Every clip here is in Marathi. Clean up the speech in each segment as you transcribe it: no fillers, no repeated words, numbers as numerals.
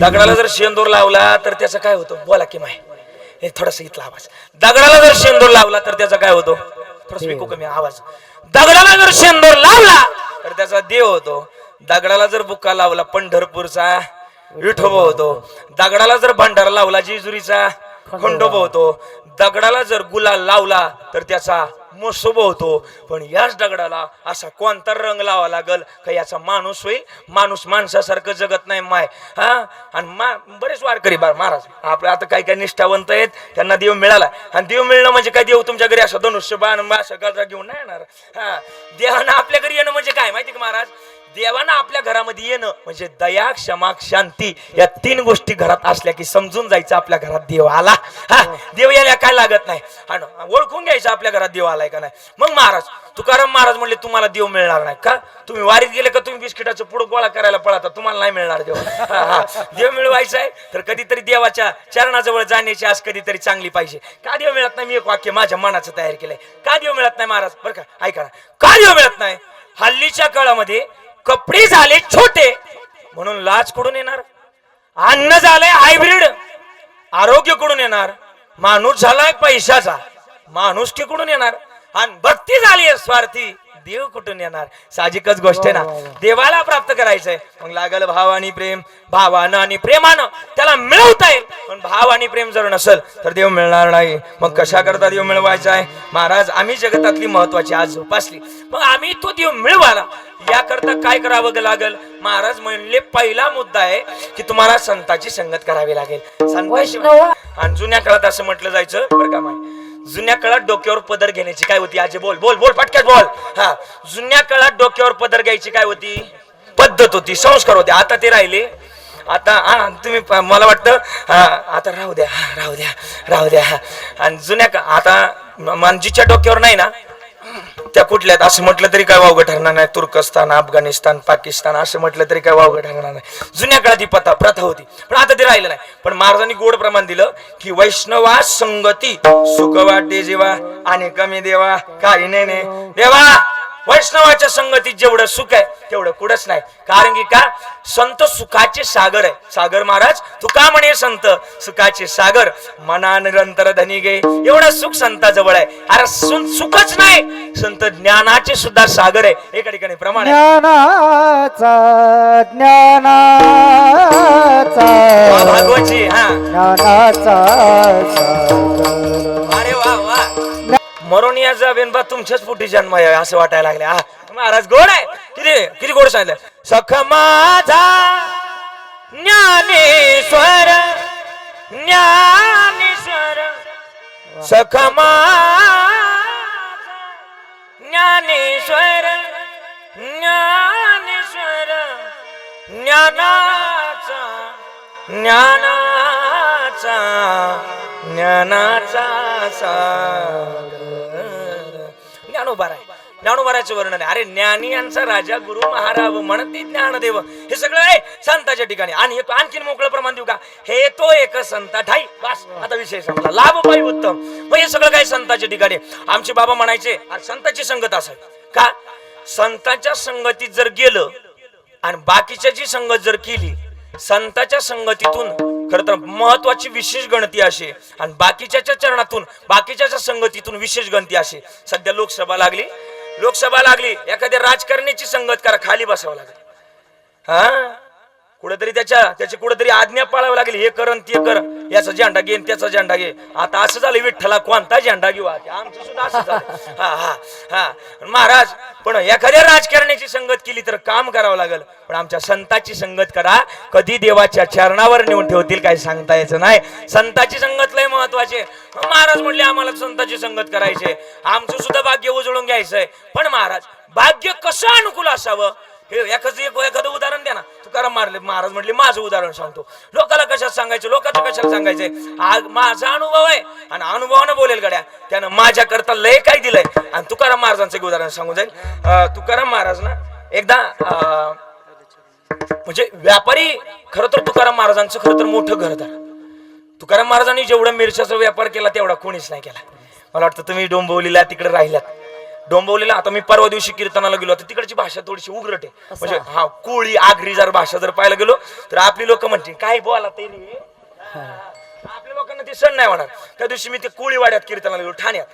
दगडाला जर शेंदूर लावला तर त्याचा काय होतो? बोला की माय, हे थोडासा इथला आवाज. दगडाला जर शेंदूर लावला तर त्याचा काय होतो? थोडासा विकू कमी आवाज. दगडाला जर शेंदूर लावला तर त्याचा देव होतो. दगडाला जर बुक्का लावला पंढरपूरचा विठोबा होतो. दगडाला जर भंडारा लावला जेजुरीचा खंडोबा होतो. दगडाला जर गुलाल लावला तर त्याचा मोसोबा होतो. पण याच दगडाला असा कोणता रंग लावा लागल का याचा माणूस होईल? माणूस माणसासारखं जगत नाही माय. हा, आणि बरेच वारकरी महाराज आपल्या आता काही काही निष्ठावंत आहेत, त्यांना देव मिळाला. आणि देव मिळणं म्हणजे काय? देव तुमच्या घरी असं धनुष्य बाण असं गजरा घेऊन नाही येणार. हा, देवानं आपल्या घरी येणं म्हणजे काय माहिती का महाराज? देवानं आपल्या घरामध्ये येणं म्हणजे दया, क्षमा, शांती या 3 गोष्टी घरात असल्या की समजून जायचं आपल्या घरात देव आला. हा, देव यायला काय लागत नाही. आणि ओळखून घ्यायचं आपल्या घरात देव आलाय का नाही. मग महाराज तुकाराम महाराज म्हणले तुम्हाला देव मिळणार नाही का? तुम्ही वारीत गेले का तुम्ही बिस्किटाचं पुढं गोळा करायला पळता, तुम्हाला नाही मिळणार देव. देव मिळवायचं आहे तर कधीतरी देवाच्या चरणाजवळ जाण्याची आज कधीतरी चांगली पाहिजे. का देव मिळत नाही? मी एक वाक्य माझ्या मनाचं तयार केलंय. का देव मिळत नाही महाराज? बरं का, ऐका ना. का देव मिळत नाही? हल्लीच्या काळामध्ये कपडे झाले छोटे म्हणून लाज कुठून येणार? अन्न झालंय हायब्रिड, आरोग्य कुठून येणार? माणूस झालाय पैशाचा, माणूस की कुठून येणार? आणि भक्ती झाली स्वार्थी, देव कुठून येणार? साहजिकच गोष्ट आहे ना. देवाला प्राप्त करायचंय मग लागल भाव आणि प्रेम. भावानं आणि प्रेमानं त्याला मिळवता येईल. पण भाव आणि प्रेम जर नसेल तर देव मिळणार नाही. मग कशा करता देव मिळवायचा आहे महाराज? आम्ही जगतातली महत्वाची आज जोपासली, मग आम्ही तो देव मिळवाला याकरता काय करावं लागल? महाराज म्हणले पहिला मुद्दा आहे की तुम्हाला संतांची संगत करावी लागेल. संतांशिवाय आणि जुन्या काळात असं म्हटलं जायचं बरं का माय, जुन्या काळात डोक्यावर पदर घेण्याची काय होती? आजी बोल बोल बोल पटक्यात बोल. हा, जुन्या काळात डोक्यावर पदर घ्यायची काय होती? पद्धत होती, संस्कार होते. आता ते राहिले. आता तुम्ही मला वाटतं आता राहू द्या राहू द्या राहू द्या. आणि जुन्या आता मांजीच्या डोक्यावर नाही ना, त्या कुठल्यात असं म्हटलं तरी काय वावगं ठरणार नाही. तुर्कस्तान, अफगाणिस्तान, पाकिस्तान असं म्हटलं तरी काय वावगं ठरणार नाही. जुन्या काळात ही प्रथा होती, पण आता ते राहिलं नाही. पण महाराजांनी गोड प्रमाण दिलं की वैष्णवा संगती सुख वाटे जेव्हा आणि कमी देवा काही नाही देवा. वैष्णवाच्या संगतीत जेवढं सुख आहे तेवढं कुठंच नाही. कारण की का? संत सुखाचे सागर आहे. सागर महाराज तुका म्हणे संत सुखाचे सागर, मना निरंतर धनी गे. एवढं सुख संताजवळ आहे. अरे सुखच नाही, संत ज्ञानाचे सुद्धा सागर आहे. एका ठिकाणी प्रमाण भागवतची. हा, अरे वा वा. मरून या जावेन बा तुमच्याच पोटी जन्म आहे असं वाटायला लागले. हा महाराज गोड आहे. किती किती गोड सांगितलं. सख माझा ज्ञानेश्वर ज्ञानेश्वर, सख माझा ज्ञानेश्वर ज्ञानेश्वर, ज्ञानाचा ज्ञानाचा ज्ञानाचा सागर. ज्ञानोबा आहे. ज्ञानोबाराचं वर्णन आहे. अरे ज्ञानी यांचा राजा गुरु महाराव म्हणते ज्ञानदेव. हे सगळं आहे संताच्या ठिकाणी. आणि हे आणखीन मोकळं प्रमाण देऊ का? हे तो एक संता ठाई. बस आता विषय संपला. लाभ पाहिजे उत्तम. मग हे सगळं काय संताच्या ठिकाणी. आमचे बाबा म्हणायचे संताची संगत असेल का? संतांच्या संगतीत जर गेलं आणि बाकीच्याची संगत जर केली, संतांच्या संगतीतून खरं तर महत्वाची विशेष गणती असे आणि बाकीच्या चरणातून बाकीच्या संगतीतून विशेष गणती असे. सध्या लोकसभा लागली, एखाद्या राजकारण्याची संगत करा, खाली बसावं लागेल. हा, कुठेतरी त्याची कुठेतरी आज्ञा पाळावी लागेल. हे कर ते कर, याचा झेंडा घे त्याचा झेंडा घे. आता असं झालं विठ्ठला कोणता झेंडा घेऊ? आमचं सुद्धा असं झालं. हा हा हा महाराज, पण एखाद्या राजकारण्याची संगत केली तर काम करावं लागेल. पण आमच्या संताची संगत करा. कधी देवाच्या चरणावर नेऊन ठेवतील काय सांगता यायचं नाही. संताची संगत लय महत्वाचे. महाराज म्हणले आम्हाला संताची संगत करायचे, आमचं सुद्धा भाग्य उजळून घ्यायचंय. पण महाराज भाग्य कसं अनुकूल असावं हे एखादं उदाहरण द्या ना. तुकाराम महाराज म्हटले माझं उदाहरण सांगतो. लोकाला कशात सांगायचं, लोकांचं कशाला सांगायचंय? आज माझा अनुभव आहे आणि अनुभवानं बोलेल गड्या. त्यानं माझ्या करता लय काय दिलंय. आणि तुकाराम महाराजांचं एक उदाहरण सांगून जाईल. तुकाराम महाराज ना एकदा म्हणजे व्यापारी, खरं तर तुकाराम महाराजांचं खरं तर मोठं घरदार. तुकाराम महाराजांनी जेवढा मिरच्याचा व्यापार केला तेवढा कोणीच नाही केला. मला वाटतं तुम्ही डोंबिवलीला तिकडे राहिल्यात. डोंबवलेला. आता मी परवा दिवशी कीर्तनाला गेलो, आता तिकडची भाषा थोडीशी उग्रट आहे, म्हणजे हा कोळी आगरी जर भाषा जर पाहायला गेलो तर आपली लोक म्हणतील काय बोला तरी, आपल्या लोकांना ते सण नाही होणार. त्या दिवशी मी ते कोळीवाड्यात कीर्तनाला गेलो ठाण्यात,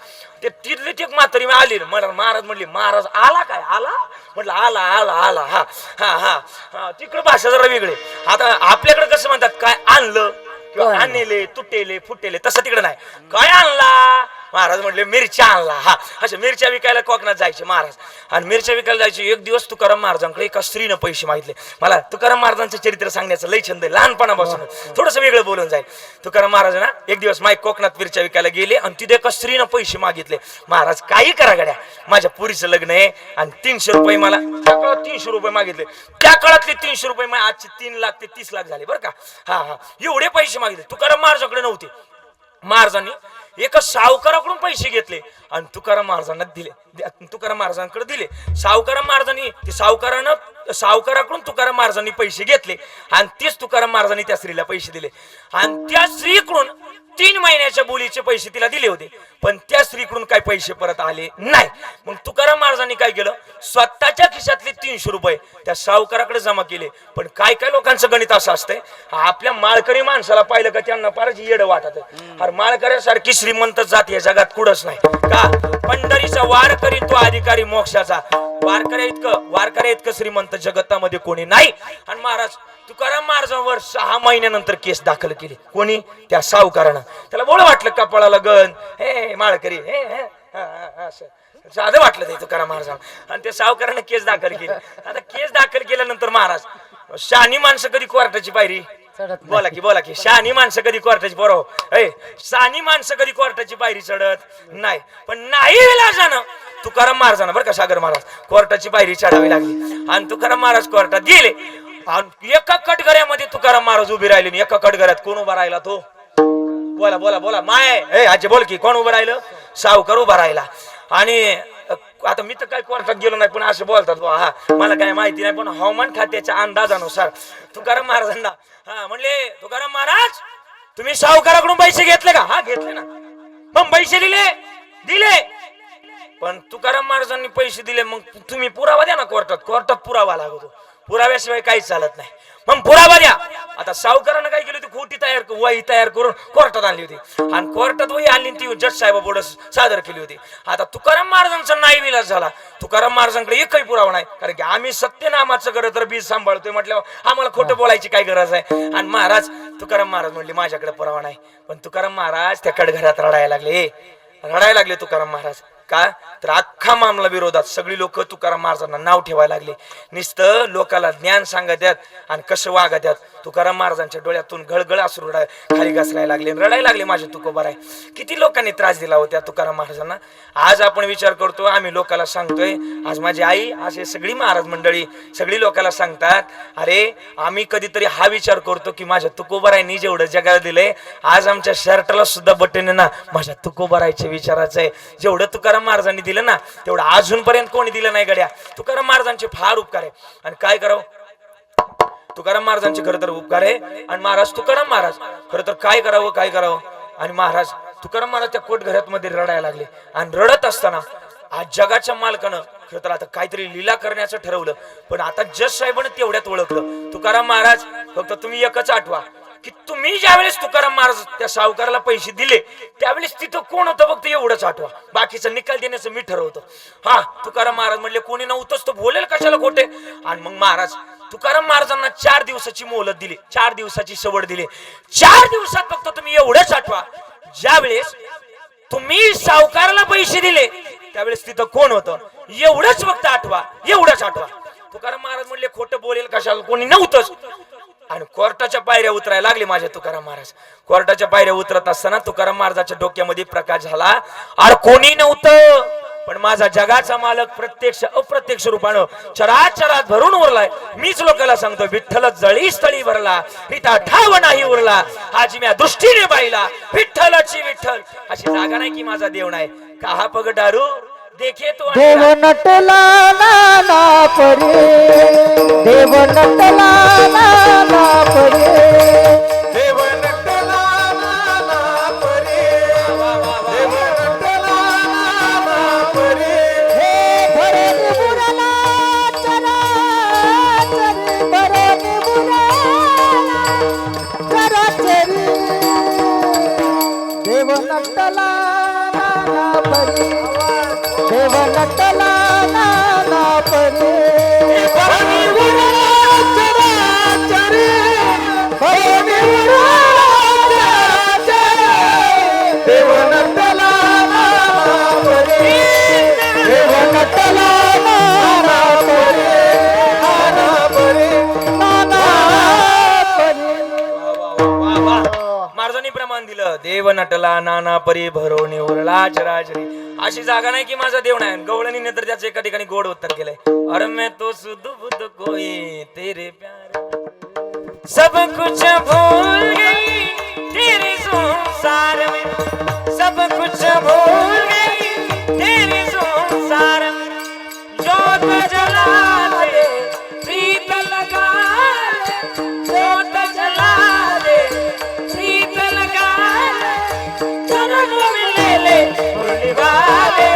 ते तिथले ते म्हातारी मी आली महाराज म्हणली, महाराज आला काय आला, म्हटलं आला आला आला हा हा हा हा. तिकडे भाषा जरा वेगळी. आता आपल्याकडे कसं म्हणतात काय आणलं किंवा आणले तुटेले फुटेले, तसं तिकडे नाही. काय आणला महाराज म्हटले मिरच्या आणला. हा अशा मिरच्या विकायला कोकणात जायचे महाराज, आणि मिरच्या विकायला जायचे. एक दिवस तुकाराम महाराजांकडे एका स्त्रीनं पैसे मागितले. मला तुकाराम महाराजांचं चरित्र सांगण्याचं लय छंद आहे लहानपणापासून, थोडंसं वेगळं बोलून जाईल. तुकाराम महाराज ना एक दिवस माय कोकणात मिरच्या विकायला गेले आणि तिथे एका स्त्रीनं पैसे मागितले. महाराज काही करा गड्या, माझ्या पुरीचं लग्न आहे आणि 300 रुपये मला, त्या काळात 300 रुपये मागितले. त्या काळातले 300 रुपये आजचे 3 लाख ते 30 लाख झाले बरं का. हा हा एवढे पैसे मागितले. तुकाराम महाराजांकडे नव्हते. महाराजांनी एका सावकाराकडून पैसे घेतले आणि तुकाराम महाराजांना दिले, तुकाराम महाराजांकडे दिले. सावकाराम महाराजांनी ते सावकाराकडून तुकाराम महाराजांनी पैसे घेतले आणि तेच तुकाराम महाराजांनी त्या स्त्रीला पैसे दिले. आणि त्या स्त्रीकडून 3 महिन्याच्या बोलीचे पैसे तिला दिले होते, पण त्या स्त्रीकडून काही पैसे परत आले नाही. मग तुकाराम महाराजांनी काय केलं, स्वतःच्या खिशातले 300 रुपये त्या सावकाराकडे जमा केले. पण काय काय लोकांचं गणित असं असतंय, आपल्या माळकरी माणसाला पाहिलं का त्यांना फारच येडं वाटत. अरे माळकऱ्यासारखी श्रीमंत जात या जगात कुठंच नाही का. पंढरीचा वार करीन तो अधिकारी मोक्षाचा, वारकऱ्या इतकं श्रीमंत जगतामध्ये कोणी नाही. आणि महाराज तुकाराम महाराजांवर 6 महिन्यानंतर केस दाखल केली. कोणी, त्या सावकारानं. त्याला बोळ वाटलं कपाळाला गण, हे माळकरी हे असं साधं वाटलं ते तुकाराम महाराजांना, आणि त्या सावकारानं केस दाखल केली. आता केस दाखल केल्यानंतर महाराज, शहाणी माणसं कधी कोर्टाची पायरी, बोला की शहाणी माणसं कधी कोर्टाची शहाणी माणसं कधी कोर्टाची पायरी चढत नाही. पण नाही विलासानं तुकाराम महाराजांना बरं का, सागर महाराज कोर्टाची पायरी चढावी लागली. आणि तुकाराम महाराज कोर्टात गेले आणि एका कटघऱ्यामध्ये तुकाराम महाराज उभे राहिले. एका कटघऱ्यात कोण उभा राहिला, तो बोला माय आजी बोल की, कोण उभं राहिलं, सावकार उभा राहिला. आणि आता मी तर काय कोर्टात गेलो नाही, पण असं बोलतात हा मला काय माहिती नाही, पण हवामान खात्याच्या अंदाजानुसार तुकाराम महाराजांना म्हणले, तुकाराम महाराज तुम्ही सावकाराकडून पैसे घेतले का. हा घेतले ना. मग पैसे दिले पण तुकाराम महाराजांनी पैसे दिले, मग तुम्ही पुरावा द्या ना कोर्टात पुरावा लागतो, पुराव्याशिवाय काहीच चालत नाही. मग पुरावा द्या. आता सावकारानं काय केली होती, खोटी वही तयार करून कोर्टात आणली होती, आणि कोर्टात वही आणली ती जज साहेबापुढे सादर केली होती. आता तुकाराम महाराजांचा नाही विलास झाला. तुकाराम महाराजांकडे एकही पुरावा नाही, कारण की आम्ही सत्यनामाचं खरं तर बीज सांभाळतोय म्हटल्यावर आम्हाला खोटं बोलायची काय गरज आहे. आणि महाराज तुकाराम महाराज म्हणले माझ्याकडे पुरावा नाही. पण तुकाराम महाराज त्या कडघरात रडायला लागले तुकाराम महाराज. का तर अख्खा मामला विरोधात सगळी लोक तुकाराम महाराजांना नाव ठेवायला लागले. नुसतं लोकाला ज्ञान सांगत आहेत आणि कसं वागत आहेत. तुकाराम महाराजांच्या डोळ्यातून गळगळ अश्रू खाली घसरायला लागले, रडायला लागले. माझे तुकोबार आहे. किती लोकांनी त्रास दिला होता तुकाराम महाराजांना. आज आपण विचार करतो, आम्ही लोकाला सांगतोय. आज माझी आई, असे सगळी महाराज मंडळी सगळी लोकाला सांगतात, अरे आम्ही कधीतरी हा विचार करतो की माझ्या तुकोबारायनी जेवढं जगाला दिलंय, आज आमच्या शर्टला सुद्धा बटन आहे ना माझ्या तुकोबारायच्या विचाराचं आहे. जेवढं तुकाराम महाराजांनी दिलं ना तेवढं अजूनपर्यंत कोणी दिलं नाही गड्या. तुकाराम महाराजांचे फार उपकार आहे. आणि काय करावं, तुकाराम महाराजांचे खरं तर उपकार आहे. आणि महाराज तुकाराम महाराज खरं तर काय करावं. आणि महाराज तुकाराम महाराज त्या कोटघरात मध्ये रडायला लागले. आणि रडत असताना आज जगाच्या मालकानं खरं तर आता काहीतरी लीला करण्याचं ठरवलं. पण आता जज साहेबांना तेवढ्यात ओळखलं. तुकाराम महाराज फक्त तुम्ही एकच आठवा की तुम्ही ज्यावेळेस तुकाराम महाराज त्या सावकाराला पैसे दिले त्यावेळेस तिथं कोण होतं फक्त एवढंच आठवा. बाकीचा निकाल देण्याचं मी ठरवतो. हा तुकाराम महाराज म्हणले कोणी नव्हतंच तो बोलेल कशाला खोटे. आणि मग महाराज तुकाराम महाराजांना 4 दिवसाची मोहलत दिली, 4 दिवसाची सवड दिली. 4 दिवसात फक्त तुम्ही एवढंच आठवा, ज्यावेळेस तुम्ही सावकाराला पैसे दिले त्यावेळेस तिथं कोण होतं एवढंच फक्त आठवा, एवढंच आठवा. तुकाराम महाराज म्हणले खोटं बोलेल कशाला, कोणी नव्हतंच. आणि कोर्टाच्या पायऱ्या उतरायला लागले माझे तुकाराम महाराज. कोर्टाच्या पायऱ्या उतरत असताना तुकाराम महाराजाच्या डोक्यामध्ये प्रकाश झाला, अरे कोणी नव्हतं पण माझा जगाचा मालक प्रत्यक्ष अप्रत्यक्ष रूपानं चराचरात भरून उरलाय. मीच लोकांना सांगतो, विठ्ठल जळी स्थळी भरला हिता ठाव नाही उरला. आज मी दृष्टीने पाहिला विठ्ठलाची विठ्ठल अशी जागा नाही की माझा देव नाही. का हा पग दारू देखे तो देव नटला नाना परे, देव नटला नाना परे, देव नटला नाना परे, देव नटला नाना परे, हे नटला नाना परी देव नटला नाना परी भरणी उराच्या राजारे, भरणी उराच्या राजारे, देव नटला नाना परी, देव नटला नाना परी, नाना परी, नाना परी. महाराजांनी प्रमाण दिलं. देव नटला नाना परी भरवणी उरला चराचरी. अशी जागा नाही की माझा देव नाही. गवळणी तर त्याचं एका ठिकाणी गोड उत्तर केलंय. अरे मैं तो सुध बुध कोई तेरे प्यार सब कुछ भूल गई तेरे संसार में, सब कुछ भूल गई तेरे संसार में. जोत जला दे प्रीत लगा दे, जोत जला दे प्रीत लगा दे, चरण में ले ले भुलवा दे.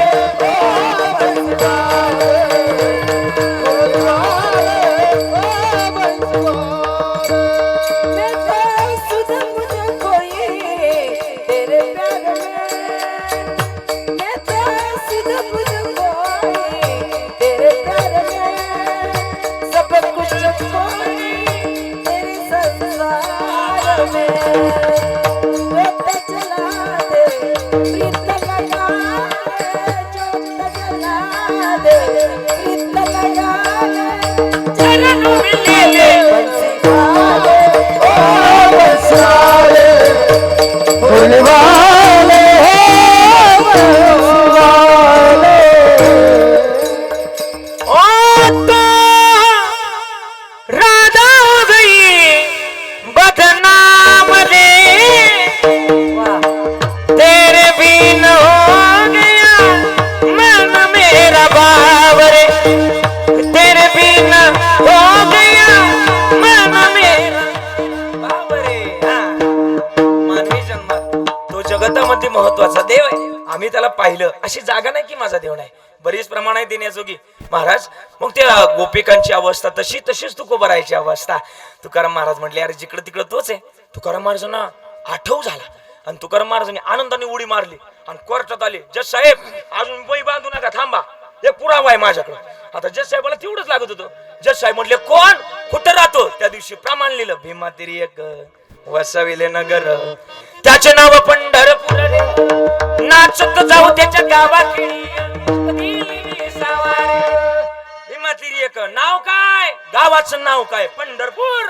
जगतामध्ये महत्वाचा देव आहे. आम्ही त्याला पाहिलं. अशी जागा नाही की माझा देव नाही. बरीच प्रमाण आहे देण्याजोगी. महाराज मग त्या गोपिकांची अवस्था तशी तशीच तुकोबारायची अवस्था. तुकाराम महाराज म्हटले अरे जिकडे तिकडे तोच आहे. तुकाराम महाराजांना आठव झाला आणि तुकाराम महाराजांनी आनंदाने उडी मारली आणि कोर्टात आले. जज साहेब अजून वही बांधू नका, थांबा, हे पुरावा आहे माझ्याकडे. आता जज साहेबाला तेवढंच लागत होतं. जज साहेब म्हटले कोण कुठं राहतो? त्या दिवशी प्रमाण लिहिलं. भीमा तिरी एक वसविले नगर, त्याचे नाव पंढरपूर रे, नाचत जाऊ त्याच्या गावाखेडी. भीमा तिरी एक नाव काय? गावाचं नाव काय? पंढरपूर.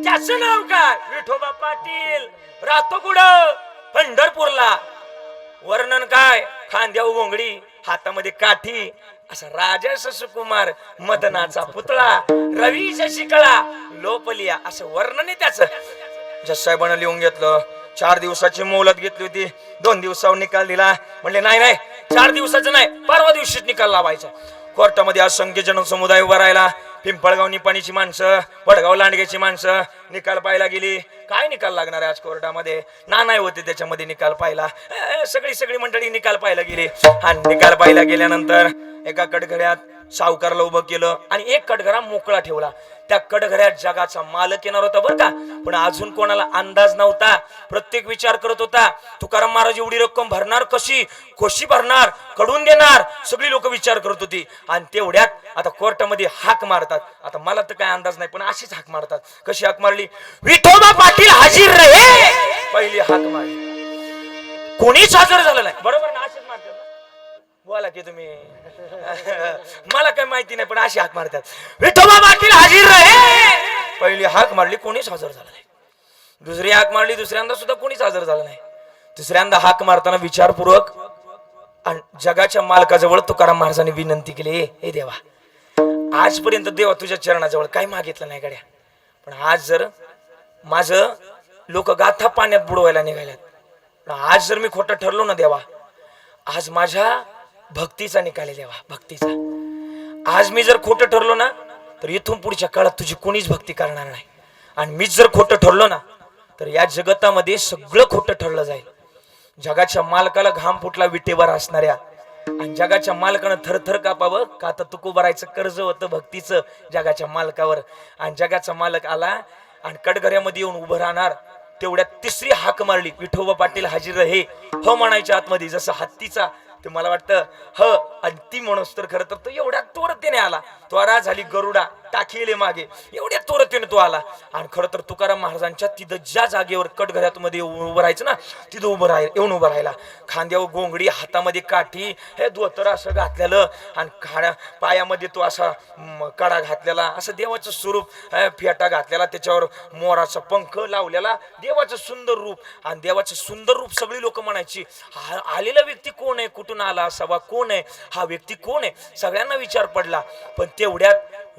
त्याचं नाव काय? विठोबा पाटील. राहतो कुठं? पंढरपूरला. वर्णन काय? खांद्यावर घोंगडी, हातामध्ये काठी, असा राजा सुकुमार, मदनाचा पुतळा, रवी शशिकळा, लोपलिया, असं वर्णन आहे त्याचं. जज साहेबांना लिहून घेतलं. 4 दिवसाची मोहलत घेतली होती. 2 दिवसावर निकाल दिला. म्हणले नाही नाही 4 दिवसाचं नाही, परवा दिवशीच निकाल लावायचा. कोर्टामध्ये असंख्य जनसमुदाय उभा राहिला. पिंपळगाव निपाणीची माणसं, वडगाव लांडग्याची माणसं निकाल पाहायला गेली. काय निकाल लागणार आहे आज कोर्टामध्ये? नाना होते त्याच्यामध्ये निकाल पाहिला. सगळी मंडळी निकाल पाहायला गेली. आणि निकाल पाहायला गेल्यानंतर एका कटघऱ्यात सावकारला उभं केलं आणि एक कटघरा मोकळा ठेवला. त्या कटघऱ्यात जगाचा मालक येणार होता बरं का, पण अजून कोणाला अंदाज नव्हता. प्रत्येक विचार करत होता तुकाराम महाराज एवढी रक्कम भरणार कशी, कशी भरणार, कडून देणार, सगळी लोक विचार करत होती. आणि तेवढ्यात आता कोर्टामध्ये हाक मारतात. आता मला तर काय अंदाज नाही, पण अशीच हाक मारतात. कशी हाक मारली? विठोबा पाटील हाजीर रहे. पहिली हाक मारली, कोणीच हजर झालं नाही. बरोबर ना? अशीच मारतात. बोला की तुम्ही. मला काही माहिती नाही, पण अशी हाक मारतात. विठोबा पाटील हाजीर रहे. पहिली हाक मारली, कोणीच हजर झालं नाही. दुसरी हाक मारली, दुसऱ्यांदा सुद्धा कोणीच हजर झालं नाही. तिसऱ्यांदा हाक मारताना विचारपूर्वक आणि जगाच्या मालकाजवळ तुकाराम महाराजांनी विनंती केली, हे देवा, आजपर्यंत देवा तुझ्या चरणाजवळ काही मागितलं नाही गड्या, पण आज जर माझं लोक गाथा पाण्यात बुडवायला निघाल्यात, आज जर मी खोटं ठरलो ना देवा, आज माझ्या भक्तीचा निकाल आहे देवा, भक्तीचा. आज मी जर खोटं ठरलो ना तर इथून पुढच्या काळात तुझी कोणीच भक्ती करणार नाही. आणि मीच जर खोटं ठरलो ना तर या जगतामध्ये सगळं खोटं ठरलं जाईल. जगाच्या मालकाला घाम फुटला विटेवर असणाऱ्या, आणि जगाच्या मालकानं थरथर कापावं का तर तुकोबारायचं कर्ज होतं भक्तीचं जगाच्या मालकावर. आणि जगाचा मालक आला आणि कडघऱ्यामध्ये येऊन उभं राहणार. तेवढ्यात तिसरी हाक मारली, विठोबा पाटील हाजीर हे हो म्हणायच्या आतमध्ये, जसं हत्तीचा ते मला वाटतं आणि ती म्हणूस तर खरं तर तो एवढ्या तोरतेने आला, त्वरा झाली गरुडा टाकीले मागे, एवढ्या तोरतेने तो आला. आणि खरं तर तुकाराम महाराजांच्या तिथं ज्या जागेवर कटघऱ्यामध्ये उभं राहायचं ना, तिथं येऊन उभं राहिला. खांद्यावर गोंगडी, हातामध्ये काठी, हे धोतर असं घातलेलं आणि पायामध्ये तो असा कडा घातलेला, असं देवाचं स्वरूप, फेटा घातलेला, त्याच्यावर मोराचा पंख लावलेला, देवाचं सुंदर रूप. आणि देवाचं सुंदर रूप सगळी लोक म्हणायची, आलेला व्यक्ती कोण आहे, कुठून आला असावा, कोण आहे हा व्यक्ती, कोण आहे, सगळ्यांना विचार पडला. पण तेवढ्यात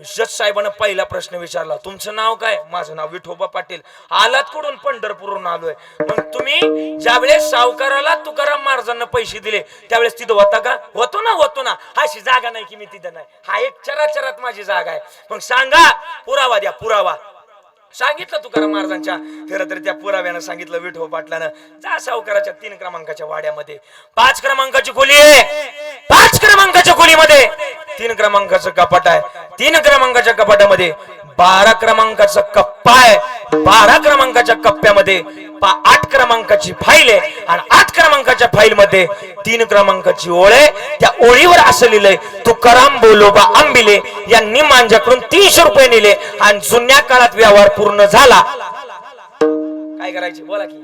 जज साहेबांना पहिला प्रश्न विचारला, तुमचं नाव काय? माझं नाव विठोबा पाटील. आलात कुठून? पंढरपूरहून आलोय. मग तुम्ही ज्यावेळेस सावकाराला तुकाराम महाराजांना पैसे दिले त्यावेळेस तिथं होता का? होतो ना, होतो ना. अशी जागा नाही की मी तिथं नाही, हा एक चराचरात माझी जागा आहे. मग सांगा, पुरावा द्या, पुरावा. सांगितलं तुकाराम महाराजांच्या, खरं तर त्या पुराव्यानं सांगितलं विठोबा पाटलानं, जा सावकाराच्या 3 क्रमांकाच्या वाड्यामध्ये 5 क्रमांकाची खोली आहे, 5 क्रमांकाच्या खोलीमध्ये 3 क्रमांकाचं कपाट आहे, 3 क्रमांकाच्या कपाटामध्ये 12 क्रमांकाचा कप्पा आहे, 12 क्रमांकाच्या कप्प्यामध्ये 8 क्रमांकाची फाईल आहे आणि 8 क्रमांकाच्या फाईल मध्ये 3 क्रमांकाची ओळ आहे. त्या ओळीवर असं लिहिलंय, तुकाराम बोलोबा आंबिले यांनी माझ्याकडून 300 रुपये नेले आणि जुन्या काळात व्यवहार पूर्ण झाला. काय करायचे बोला की?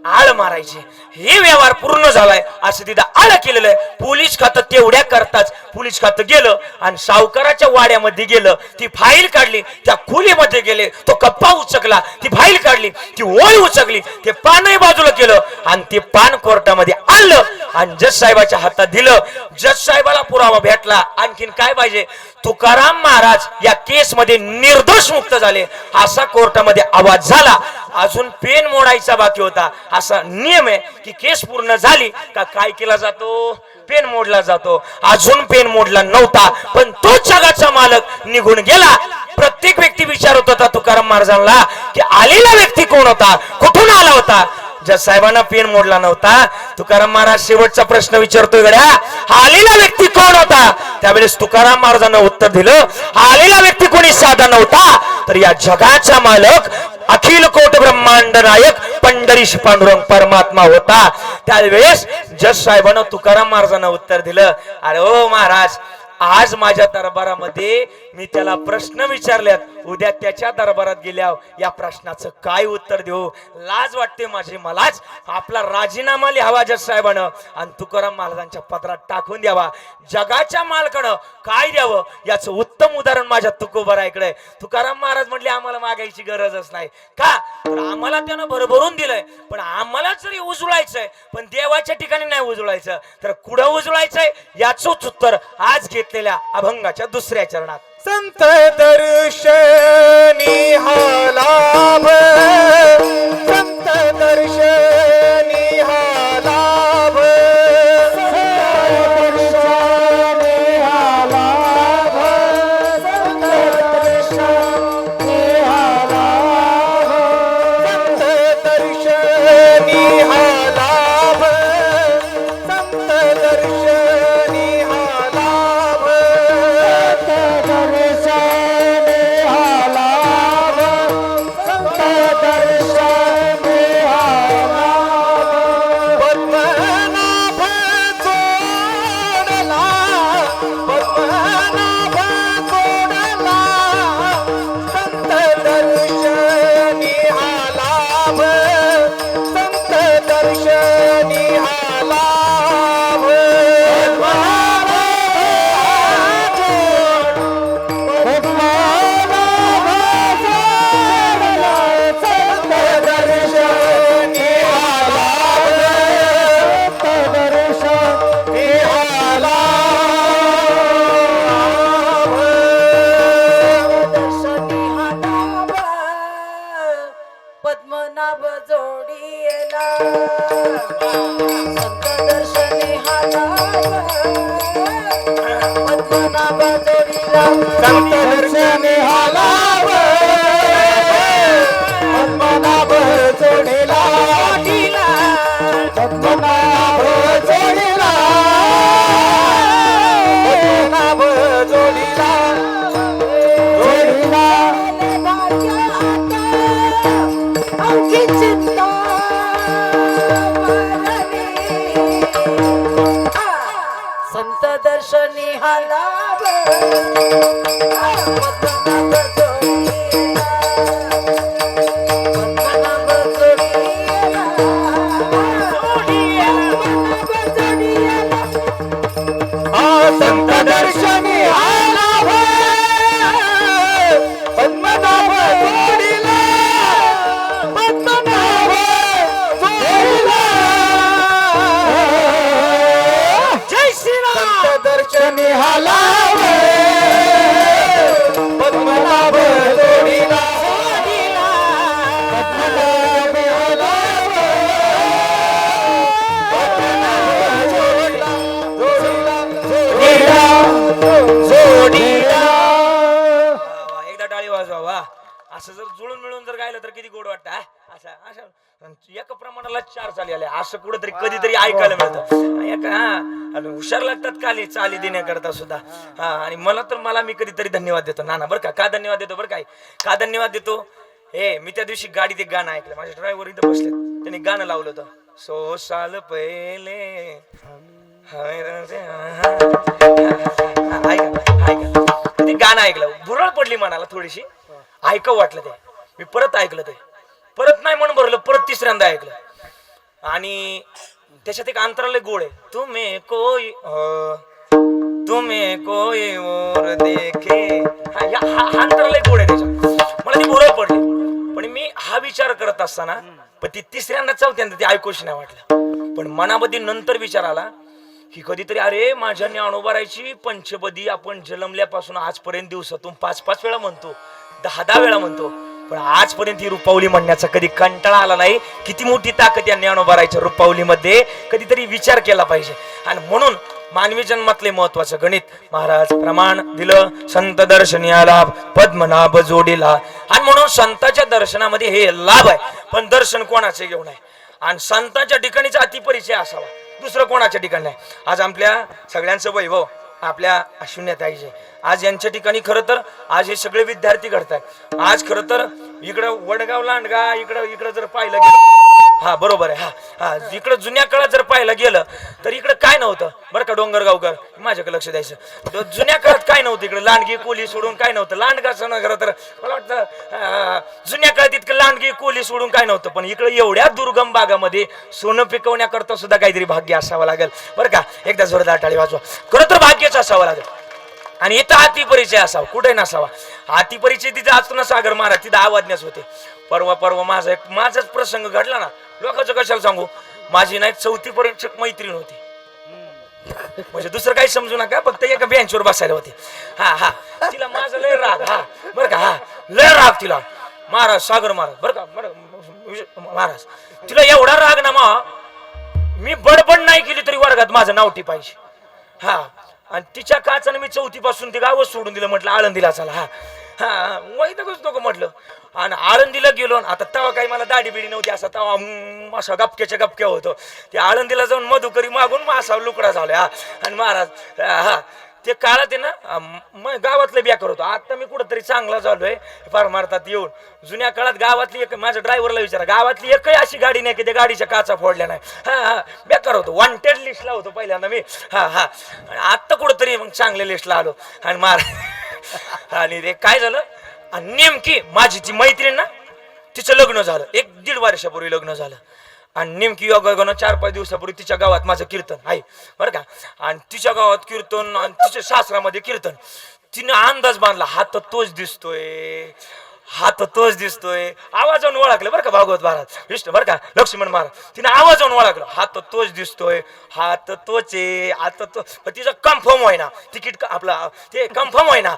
आळ मारायचे. हे व्यवहार पूर्ण झालाय असं तिथं आळ केलेलं आहे. पोलीस खातं तेवढ्या करताच पोलीस खातं गेलं आणि सावकाराच्या वाड्यामध्ये गेलं, ती फाईल काढली, त्या खोलीमध्ये गेले, तो कप्पा उचकला, ती फाईल काढली, ती ओळ उचकली, ते पानही बाजूला केलं आणि ते पान कोर्टामध्ये आणलं आणि जज साहेबाच्या हातात दिलं. जज साहेबाला पुरावा भेटला. आणखीन काय पाहिजे? तुकाराम महाराज या केस मध्ये निर्दोष मुक्त झाले असा कोर्टामध्ये आवाज झाला. अजून पेन मोडायचा बाकी होता. असा नियम आहे की केस पूर्ण झाली का काय केला जातो? पेन मोडला जातो. अजून पेन मोडला नव्हता, पण तो जगाचा मालक निघून गेला. प्रत्येक व्यक्ती विचारत होता तुकाराम महाराजांना की आलेला व्यक्ती कोण होता, कुठून आला होता? जज साहेबांना पेन मोडला नव्हता. तुकाराम महाराज शेवटचा प्रश्न विचारतोय, गड्या आलेला व्यक्ती कोण होता? त्यावेळेस तुकाराम महाराजांना उत्तर दिलं, आलेला व्यक्ती कोणी साधा नव्हता, तर या जगाचा मालक अखिल कोट ब्रह्मांड नायक पंढरीश पांडुरंग परमात्मा होता. त्यावेळेस जज साहेबांना तुकाराम महाराजांना उत्तर दिलं, अरे ओ महाराज, आज माझ्या दरबारामध्ये मी त्याला प्रश्न विचारल्यात, उद्या त्याच्या दरबारात गेल्यावर या प्रश्नाचं काय उत्तर देऊ? लाज वाटते माझी मलाच. आपला राजीनामा लिहावा जज साहेबानं आणि तुकाराम महाराजांच्या पत्रात टाकून द्यावा. जगाच्या मालकानं काय द्यावं याचं उत्तम उदाहरण माझ्या तुकोबराकडे. तुकाराम महाराज म्हटले, आम्हाला मागायची गरजच नाही. का? तर आम्हाला त्यानं भरभरून दिलंय, पण आम्हाला जरी उजळायचंय पण देवाच्या ठिकाणी नाही उजळायचं, तर कुठं उजळायचंय याच उत्तर आज घेतलेल्या अभंगाच्या 2ऱ्या चरणात. संत दर्शनी हा लाभ, संत दर्शनी हा लाभ, संत दर्शनी हा लाभ, संत दर्शनी हा लाभ, संत दर्शनी हा लाभ, संत दर्शनी हा लाभ, पद्मनाभ जोडीला संत दर्शनी हा लाभ, पद्मनाभ जोडीला संत दर्शनी हा लाभ, पद्मनाभ जोडीला, पद्मनाभ जोडीला, पद्मनाभ जोडीला, जोडीला अंकित निहालाव पद्मनाभ जोडीला पद्मनाभ जोडीला संत दर्शनी आलाभ पद्मनाभ जोडीला पद्मनाभ जोडीला जय श्रीराम. संत दर्शनी आलाभ पद्मनाभ जोडीला पद्मनाभ आलाभ जोडीला एकदा टाळी वाजवा वा. असं जर जुळून मिळून जर गायलं तर किती गोड वाटतं हा? असं असं एका प्रमाणाला 4 चाली आले असं कुठंतरी कधीतरी ऐकायला मिळतं. आणि हुशार लागतात काली चाली देण्याकरता सुद्धा. हा आणि मला मी कधीतरी धन्यवाद देतो नाना बरं का धन्यवाद देतो बरं काय का धन्यवाद देतो. हे मी त्या दिवशी गाडीत एक गाणं ऐकलं. माझे ड्रायव्हर इथं बसले त्यांनी गाणं लावलं होतं 100 साल पहिले ते गाणं ऐकलं भुरळ पडली मनाला थोडीशी ऐकावं वाटलं ते. मी परत ऐकलं ते परत नाही म्हणून भरलं परत तिसऱ्यांदा ऐकलं आणि त्याच्यात एक अंतराला गोड आहे तुम्ही कोई और देखे हा अंतराला गोड आहे त्याच्यात. मला ती भुरळ पडली पण मी हा विचार करत असताना पण ती तिसऱ्यांदा चौथ्यांदा ती ऐकूशी नाही वाटलं. पण मनामध्ये नंतर विचार आला की कधीतरी अरे माझ्या ज्ञानोबारायची पंचपदी आपण जन्मल्यापासून आजपर्यंत दिवसातून 5-5 वेळा म्हणतो 10-10 वेळा म्हणतो पण आजपर्यंत ही रुपावली म्हणण्याचा कधी कंटाळा आला नाही. किती मोठी ताकद या ज्ञानोबारायच्या रुपावलीमध्ये कधीतरी विचार केला पाहिजे. आणि म्हणून मानवी जन्मातले महत्वाचं गणित महाराज प्रमाण दिलं संत दर्शनी लाभ पद्मनाभ जोडीला. आणि म्हणून संतांच्या दर्शनामध्ये हे लाभ आहे पण दर्शन कोणाचे घेऊन आहे आणि संतांच्या ठिकाणीचा अतिपरिचय असावा दुसरं कोणाच्या ठिकाणी नाही. आज आपल्या सगळ्यांचं वैभव आपल्या अश्विन्याताईचे आज यांच्या ठिकाणी खरं तर आज हे सगळे विद्यार्थी घडतात. आज खरं तर इकडं वडगाव लांडगा इकडं जर पाहिलं गेलं हा बरोबर आहे हा इकडं जुन्या काळात जर पाहिलं गेलं तर इकडं काय नव्हतं बरं का डोंगरगावकर माझ्याकडे लक्ष द्यायचं. जुन्या काळात काय नव्हतं इकडे लांडगी कोली सोडून काय नव्हतं. लांडगाचं नगर तर मला वाटतं जुन्या काळात इतकं लांडगी कोली सोडून काय नव्हतं पण इकडे एवढ्या दुर्गम भागामध्ये सोनं पिकवण्याकरता सुद्धा काहीतरी भाग्य असावं लागेल बरं का. एकदा जोरदार टाळी वाजवा. खरं तर भाग्यच असावं लागेल आणि इथं हातीपरिचय असावा कुठे नसावा. हातीपरिचय तिथे असतो ना सागर महाराज तिथं आवाजण्यास होते. परवा माझाच प्रसंग घडला ना लोकांचं कशाला सांगू. माझी नाही 4थी पर्यंत मैत्रीण होती म्हणजे दुसरं काही समजू नका फक्त एका बेंचवर बसायला होते. हा तिला माझा लय राग बरं का लय राग तिला महाराज सागर महाराज बरं का महाराज तिला एवढा राग ना मी बडबड नाही केली तरी वर्गात माझं नाव टिपायची. आणि तिच्या काचानं मी 4थी पासून ते गावच सोडून दिलं म्हटलं आळंदीला चला वैतकच नको म्हटलं. आणि आळंदीला गेलो आता तेव्हा काही मला दाढी बिडी नव्हती असा तेव्हा असा गपक्याच्या गपक्या होतो. ते आळंदीला जाऊन मधुकरी मागून मासा लुकडा झाला आणि महाराज ते काळात आहे ना गावातलं बेकार होतो. आता मी कुठंतरी चांगला झालोय फार मारतात येऊन. जुन्या काळात गावातली एक माझ्या ड्रायव्हरला विचारा गावातली एकही अशी गाडी नाही की त्या गाडीच्या काचा फोडल्या नाही. बेकार होतो वॉन्टेड लिस्टला होतो पहिल्यांदा मी. आत्ता कुठंतरी मग चांगल्या लिस्टला आलो आणि आणि रे काय झालं नेमकी माझी ती मैत्रीण ना तिचं लग्न झालं 1-1.5 वर्षापूर्वी लग्न झालं आणि नेमकी योगायोगानं 4-5 दिवसापूर्वी तिच्या गावात माझं कीर्तन आहे बरं का. आणि तिच्या गावात कीर्तन आणि तिच्या सासरामध्ये कीर्तन. तिने अंदाज बांधला हात तोच दिसतोय आवाजावरून ओळखलं बरं का. भागवत महाराज विष्णू बरं का लक्ष्मण महाराज तिने आवाजावरून ओळखलं हात तोच दिसतोय हात तोच आहे आता तो तिचं कन्फर्म होय ना तिकीट आपला ते कन्फर्म होय ना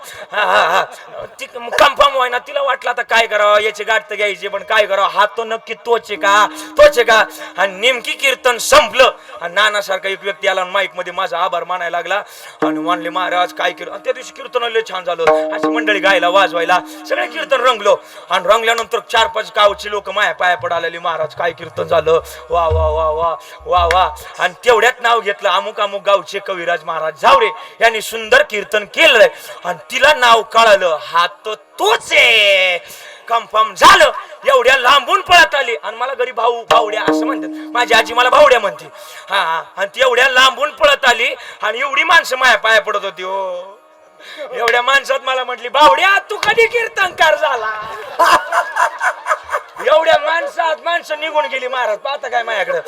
कन्फर्म होय ना. तिला वाटलं आता काय करावं याची गाठ तर घ्यायची पण काय करावं हात तो नक्की तोच आहे का. आणि नेमकी कीर्तन संपलं आणि नानासारखा एक व्यक्ती आला माईक मध्ये माझा आभार मानायला लागला आणि म्हणले महाराज काय केलं. आणि त्या दिवशी कीर्तन लय छान झालं अशी मंडळी गायला वाजवायला सगळे कीर्तन रंगलो आणि रंगल्यानंतर 4-5 गावची लोक माया पाया पडालेली महाराज काय कीर्तन झालं वा वा वा वा वा वा. आणि तेवढ्यात नाव घेतलं अमुक गावचे कविराज महाराज झावरे यांनी सुंदर कीर्तन केलंय आणि तिला नाव कळालं हात तोच आहे कन्फर्म झालं. एवढ्या लांबून पळत आली आणि मला घरी भाऊ भावड्या असं म्हणतात, माझी आजी मला भावड्या म्हणते. हा आणि ती एवढ्या लांबून पळत आली आणि एवढी माणसं माया पाया पडत होती. हो एवढ्या माणसात मला म्हटली, भावड्या तू कधी कीर्तनकार झाला? एवढ्या माणसात माणसं निघून गेली. महाराज पाहता काय माझ्याकडे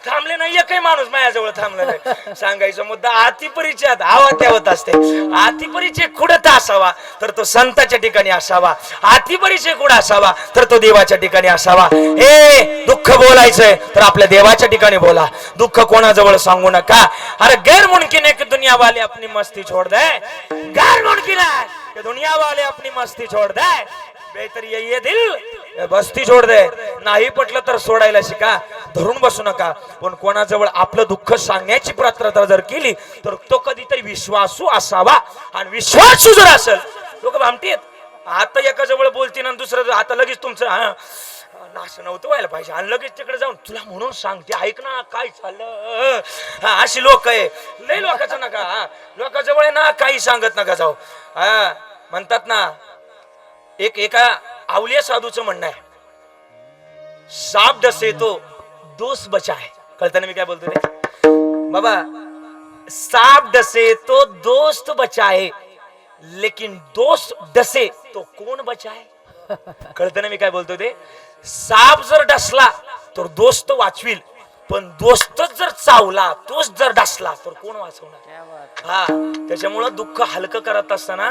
थांबले नाही, एकही माणूस माझ्याजवळ थांबला नाही. सांगायचा मुद्दा अति परिचयात आवा त्यावत असते. अति परिचय कुठं असावा तर तो संताच्या ठिकाणी असावा. अति परिचय कुठं असावा तर तो देवाच्या ठिकाणी असावा. हे दुःख बोलायचंय तर आपल्या देवाच्या ठिकाणी बोला. दुःख कोणाजवळ सांगू नका. अरे गैर मुमकिन है कि दुनिया वाले अपनी मस्ती छोड़ दे. गैर मुमकिन है कि दुनिया वाले अपनी मस्ती छोड़ दे. बेहतर ये दिल बस्ती छोड़ दे. नाही पटलं तर सोडायला शिका, धरून बसू नका. पण कोणाजवळ आपलं दुःख सांगण्याची पात्रता जर केली तर तो कधीतरी विश्वासू असावा. आणि विश्वासू जर असेल, लोक भामटीत आता एका जवळ बोलतील आणि दुसरं आता लगेच तुमचं असं नव्हतं व्हायला पाहिजे आणि लगेच तिकडे जाऊन तुला म्हणून सांगते ऐक ना काय चाललं. अशी लोक आहे. लय लोकांचं नका, लोकांजवळ ना काही सांगत नका जाऊ. म्हणतात ना, एका अवलिया साधूचं म्हणणं आहे, साप डसे तो दोस्त बचाए. कळतं ना मी काय बोलतो रे बाबा? साप डसे तो दोस्त बचाए, लेकिन दोस्त डसे तो कोण बचाए. कळतं ना मी काय बोलतो ते? साप जर डसला तर दोस्त वाचविल, पण दोस्तच जर चावला, तोच जर डसला तर कोण वाचवणार? हा, त्याच्यामुळं दुःख हलकं करत असताना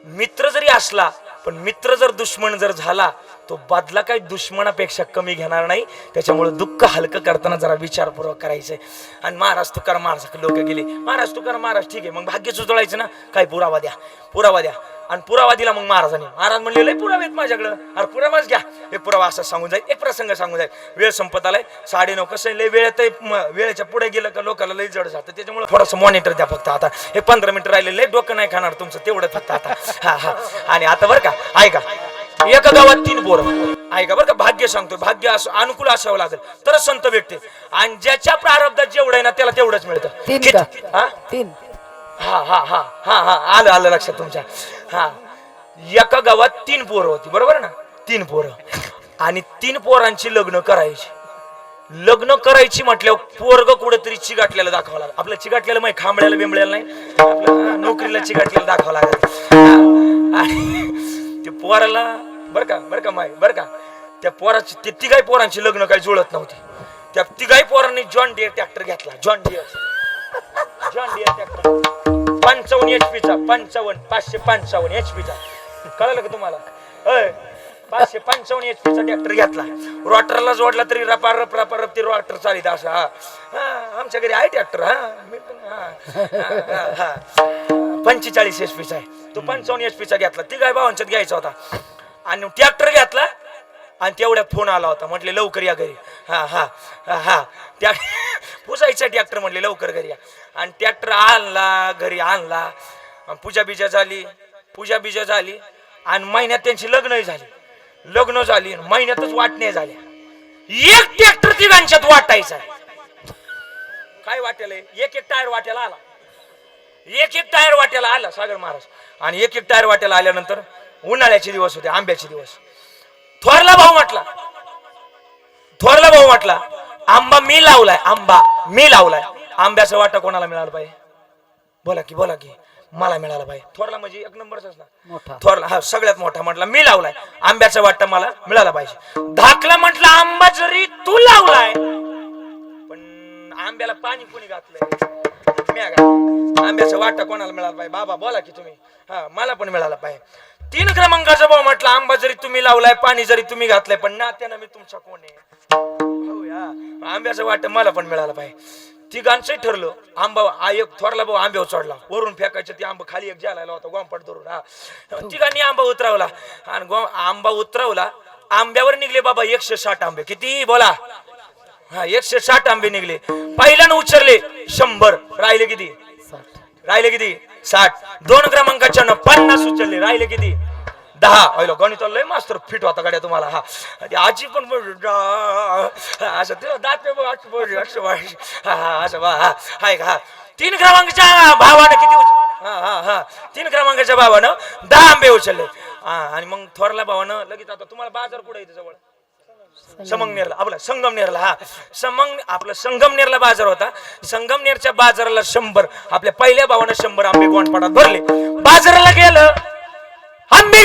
मित्र जरी असला, पण मित्र जर दुश्मन जर झाला, तो बदला काही दुश्मनापेक्षा कमी घेणार नाही. त्याच्यामुळे दुःख हलकं करताना जरा विचारपूर्वक करायचंय. आणि महाराज तुकाराम महाराज लोक गेले, महाराज तुकाराम महाराज ठीक आहे, मग भाग्य सुचवायचं ना, काय पुरावा द्या, पुरावा द्या. आणि पुरावा दिला मग महाराजांनी. महाराज म्हणले लय पुरावे आहेत माझ्याकडं. अरे पुरावाच घ्या. हे पुरावा असं सांगून जाईल, एक प्रसंग सांगून जाईल. वेळ संपत आलाय, 9:30. कसं लय वेळेत वेळेच्या पुढे गेलं का लोकांना लय जड जातं. त्याच्यामुळे थोडंसं मॉनिटर द्या फक्त. आता हे 15 मिनिटं राहिले, लय डोकं नाही खाणार तुमचं, तेवढं फक्त आता. हा. आणि आता बरं का, ऐका, एका गावात 3 पोरं. ऐका बरं का, भाग्य सांगतोय, भाग्य असं अनुकूल असावं लागेल तरच संत भेटते. आणि ज्याच्या प्रारब्धात जेवढं आहे ना त्याला तेवढंच मिळतं. 3 हा आलं लक्षात तुमच्या. हा, एका गावात 3 पोरं होती, बरोबर ना? 3 पोरं. आणि 3 पोरांची लग्न करायची. लग्न करायची म्हटल्यावर पोरग कुठेतरी चिगाटलेलं दाखवावं लागलं. आपलं चिगाटलेलं माहिती, खांबळ्याला बिंबळ्याला नाही, आपलं नोकरीला चिगाटलेलं दाखवावं लागलं. आणि ते पोराला बरं का माय बरं का, त्या पोराची ते तिघाही पोरांची लग्न काही जुळत नव्हती. त्या तिघाही पोरांनी जॉन डियर ट्रॅक्टर घेतला. जॉन डियर ट्रॅक्टर 55 HP चा, 555 HP चा. कळलं का तुम्हाला? 555 HP चा ट्रॅक्टर घेतला. रोटरला जोडला तरी रपारप ते रोटर चालित असं. हा, आमच्या घरी आहे ट्रॅक्टर. हा, मी पण 45 HP चा आहे. तो 55 HP चा घेतला. तिघाही भावांच्यात घ्यायचा होता. आणि ट्रॅक्टर घेतला आणि तेवढ्यात फोन आला होता, म्हटले लवकर या घरी. हा त्या पुसायचा ट्रॅक्टर, म्हटले लवकर घरी या. आणि ट्रॅक्टर आणला, घरी आणला. पूजा बिजा झाली आणि महिन्यात त्यांची लग्न झाली. महिन्यातच वाटण्या झाल्या. एक ट्रॅक्टर तिघांच्यात वाटायचा. काय वाटेल? एक टायर वाट्याला आला. एक टायर वाट्याला आला सागर महाराज. आणि एक टायर वाट्याला आल्यानंतर उन्हाळ्याचे दिवस होते, आंब्याचे दिवस. थोरला भाऊ म्हटला आंबा मी लावलाय. आंब्याचा वाटा कोणाला मिळाला पाहिजे? बोला की मला मिळाला पाहिजे. थोरला म्हणजे 1 नंबरचाच ना, थोरला. हा, सगळ्यात मोठा म्हटला मी लावलाय, आंब्याचा वाटा मला मिळाला पाहिजे. धाकला म्हटला आंबा जरी तू लावलाय, पण आंब्याला पाणी कोणी घातलंय? आंब्याचा वाटा कोणाला मिळाला पाहिजे? बाबा बोला की तुम्ही. हा, मला पण मिळाला पाहिजे. 3 क्रमांकाचा भाऊ म्हटला आंबा जरी तुम्ही लावलाय, पाणी जरी तुम्ही घातलंय, पण नात्यानं मी तुमचा कोण आहे? आंब्याचं वाट मला पण मिळालं पाहिजे. तिघांचंही ठरलं. आंबा एक थोरला भाऊ आंब्यावर चढला, वरून फेकायचं. ते आंबा खाली एक जायला होता गोंपाट धरून. हा, तिघांनी आंबा उतरवला आणि आंबा उतरवला. आंब्यावर निघले बाबा 160 आंबे. किती बोला? हा, 160 आंबे निघले. पहिल्यानं उचलले 100, राहिले किती? 60. 2 क्रमांकाच्या 50 उचलले, राहिले किती? 10. गणित लय मास्तर फिट होता गाड्या तुम्हाला. हा, आजी पण असं तिला दात असं हाय का? 3 क्रमांकाच्या भावानं किती 3 क्रमांकाच्या भावानं 10 आंबे उचलले. आणि मग थोरला भावानं लगेच आता तुम्हाला बाजार कुठे येते जवळ संगमनेरला आपला संगमनेरला आपलं संगमनेरला बाजार होता. संगमनेरच्या बाजाराला 100 आपल्या पहिल्या भावानं 100 आंबे गोंडपाडात भरले. बाजाराला गेलं आंबे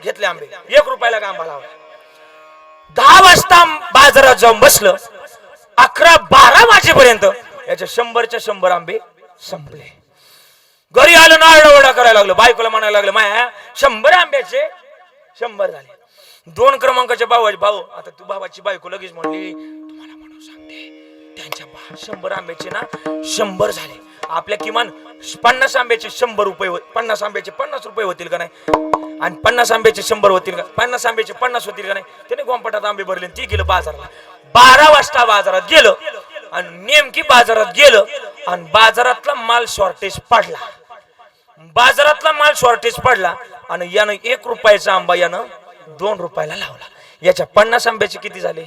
घेतले आंबे 1 रुपयाला आंबा लावला. 10 वाजता बाजारात जाऊन बसलं 11-12 वाजेपर्यंत याच्या 100च्या 100 आंबे संपले. घरी आलं ना आरडाओरडा करायला लागलं. बायकोला म्हणायला लागलं माया 100 आंब्याचे 100 झाले. 2 क्रमांकाच्या भाऊ आता तू भावाची बायको लगेच म्हणली तुम्हाला म्हणून सांगते त्यांच्या 100 आंब्याचे ना 100 झाले. आपल्या किमान 50 आंब्याचे 100 रुपये 50 आंब्याचे 50 रुपये होतील का नाही आणि 50 आंब्याचे 100 होतील का 50 आंब्याचे 50 होतील का नाही. त्याने गोंपाटात आंबे भरले ती गेलं बाजाराला. 12 वाजता बाजारात गेलं आणि नेमकी बाजारात गेलं आणि बाजारातला माल शॉर्टेज पडला आणि यानं 1 रुपयाचा आंबा यानं 2 रुपयाला लावला. याच्या 50 आंब्याचे किती झाले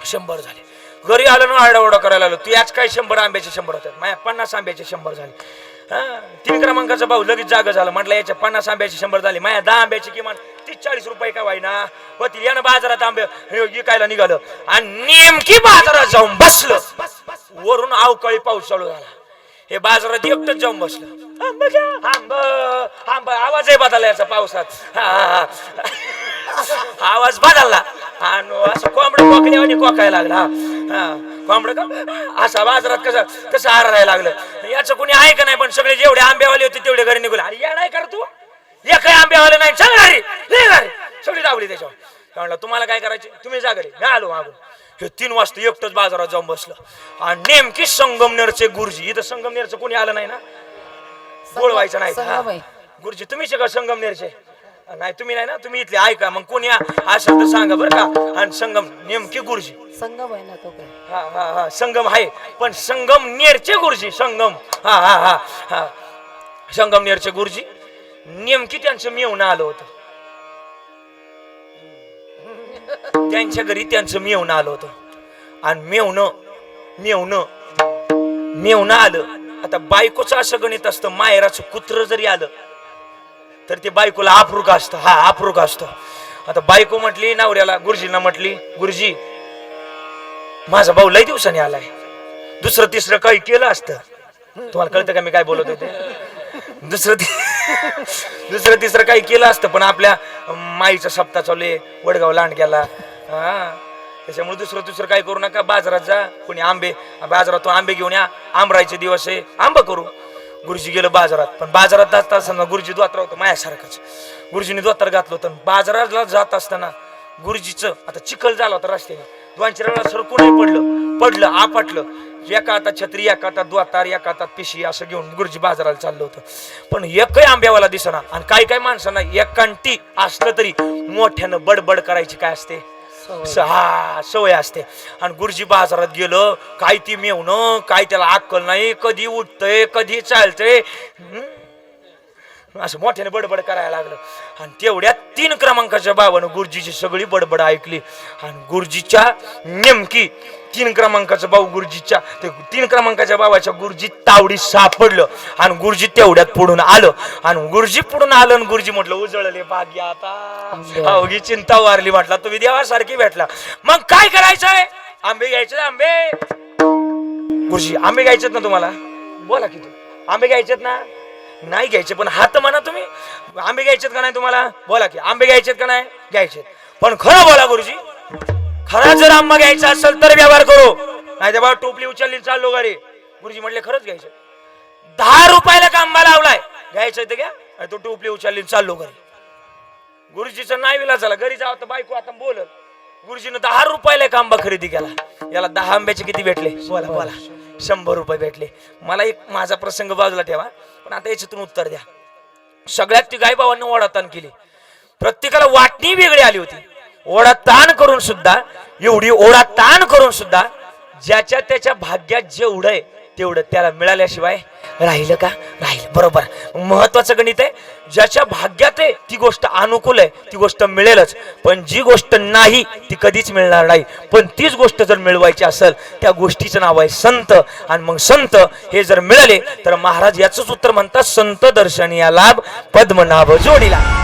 100 झाले. घरी आलं ना आरडाओरडा करायला लागलो तू याच काय 100 आंब्याचे 100 होतात माझ्या 50 आंब्याचे 100 झाले. 3 क्रमांकाचा भाऊ लगेच जागा झाला. म्हटलं याच्या 50 आंब्याचे 100 झाले माझ्या 10 आंब्याचे किमान 30-40 रुपये का वाईना होतील. यानं बाजारात आंबे विकायला निघालं आणि नेमकी बाजारात जाऊन बसलं. वरून अवकाळी पाऊस चालू झाला. हे बाजारात एकटंच जाऊन बसलं. आंबा आवाज आहे बदलला याचा पावसात. आवाज बदलला आणि असं कोंबड कोकण्यावानी कोकायला लागला. कोंबड असा बाजारात कसं आरायला लागलं. याचं कोणी आहे का नाही पण सगळे जेवढे आंब्यावाले होते तेवढे घरी निघून. अरे या नाही कर तू एक काही आंब्यावाले नाही सांग घरी सगळी दावली त्याच्यावर. म्हणलं तुम्हाला काय करायचे तुम्ही जा घरी. मी आलो मागून. हे 3 वाजता एकटंच बाजारात जाऊन बसलं आणि नेमकी संगमनेरचे गुरुजी. इथं संगमनेरचं कोणी आलं नाही ना बोलवायचं नाही. गुरुजी तुम्हीच का संगमनेरचे नाही तुम्ही नाही ना तुम्ही इथले ऐका मग कोणी असेल तर सांगा बरं का. आणि संगम नेमकी गुरुजी संगम आहे ना तो काय हा संगम आहे पण संगमनेरचे गुरुजी संगमनेरचे गुरुजी नेमकी त्यांचं मेवणं आलं होतं. त्यांच्या घरी त्यांचं मेवणं आलं होतं आणि मेवणं आलं. आता बायकोचं असं गणित असतं मायराचं कुत्र जरी आलं तर ते बायकोला आपरूक असतं. आता बायको म्हटली नवऱ्याला गुरुजींना म्हटली गुरुजी माझा भाऊ लय दिवसाने आलाय 2-3 काही केलं असतं. तुम्हाला कळतं का मी काय बोलत होते. 2-3 काही केलं असतं पण आपल्या माईचा सप्ताह चालू आहे वडगाव लांडग्याला. त्याच्यामुळे दुसरं काय करू नका. बाजारात जा कोणी बाजारातून आंबे घेऊन या. आंबरायचे दिवस आहे आंबा करू. गुरुजी गेलं बाजारात पण बाजारात जात असताना गुरुजी द्वात्र होतं माझ्यासारखंच. गुरुजीने द्वात्र घातलं होतं. बाजाराला जात असताना गुरुजीचं आता चिखल झाला होता रस्त्याने 2-4 वेळा सरकून पडलं आपटलं. एका हातात छत्री एका हातात द्वातार एका हातात पिशी असं घेऊन गुरुजी बाजाराला चाललं होतं. पण एकही आंब्यावाला दिसना. आणि काही माणसांना एकांटी असलं तरी मोठ्यानं बडबड करायची काय असते सवय असते. आणि गुरुजी बाजारात गेलं काय ती मेवणं काय त्याला अक्कल नाही. कधी उठतंय कधी चालतंय असं मोठ्याने बडबड करायला लागलं. आणि तेवढ्या 3 क्रमांकाच्या भावानं गुरुजीची सगळी बडबड ऐकली. आणि गुरुजीच्या नेमकी 3 क्रमांकाचा भाऊ गुरुजीच्या 3 क्रमांकाच्या भावाच्या गुरुजी तावडी सापडलं. आणि गुरुजी तेवढ्यात पुढून आलं. आणि गुरुजी पुढून आलं आणि गुरुजी म्हटलं उजळले भाग्य आता अवघी चिंता वारली. म्हटला तुम्ही देवासारखी भेटला. मग काय करायचंय आंबे घ्यायचे आंबे. गुरुजी आंबे घ्यायचेत ना तुम्हाला बोला की तू आंबे घ्यायचेत ना नाही घ्यायचे पण हात म्हणा तुम्ही आंबे घ्यायचेत का नाही तुम्हाला बोला की आंबे घ्यायचेत का नाही घ्यायचे पण खरं बोला गुरुजी. खरा जर आंबा घ्यायचा असेल तर व्यवहार करू नाही तर बाबा टोपली उचलली चाललो घरी. गुरुजी म्हटले खरंच घ्यायचं. 10 रुपयाला का आंबा लावलाय घ्यायचं तर घ्या. तो टोपली उचलली चाललो घरी. गुरुजीचा नाही विलास झाला. घरी जावं तर बायको आता बोलत. गुरुजीनं 10 रुपयाला एक आंबा खरेदी केला. याला 10 आंब्याचे किती भेटले बोला 100 रुपये भेटले. मला एक माझा प्रसंग बाजूला ठेवा पण आता याच्यातून उत्तर द्या. सगळ्यात ती गायबावांनी ओढाताण केली. प्रत्येकाला वाटणी वेगळी आली होती. ओढाताण करून सुद्धा ज्याच्या त्याच्या भाग्यात जेवढं आहे तेवढं त्याला मिळाल्याशिवाय राहिलं का? राहिलं. बरोबर. महत्वाचं गणित आहे. ज्याच्या भाग्यात आहे ती गोष्ट अनुकूल आहे, ती गोष्ट मिळेलच. पण जी गोष्ट नाही ती कधीच मिळणार नाही. पण तीच गोष्ट जर मिळवायची असेल त्या गोष्टीचं नाव आहे संत. आणि मग संत हे जर मिळाले तर महाराज याचंच उत्तर म्हणतात, संत दर्शनीया लाभ पद्मनाभ जोडीला.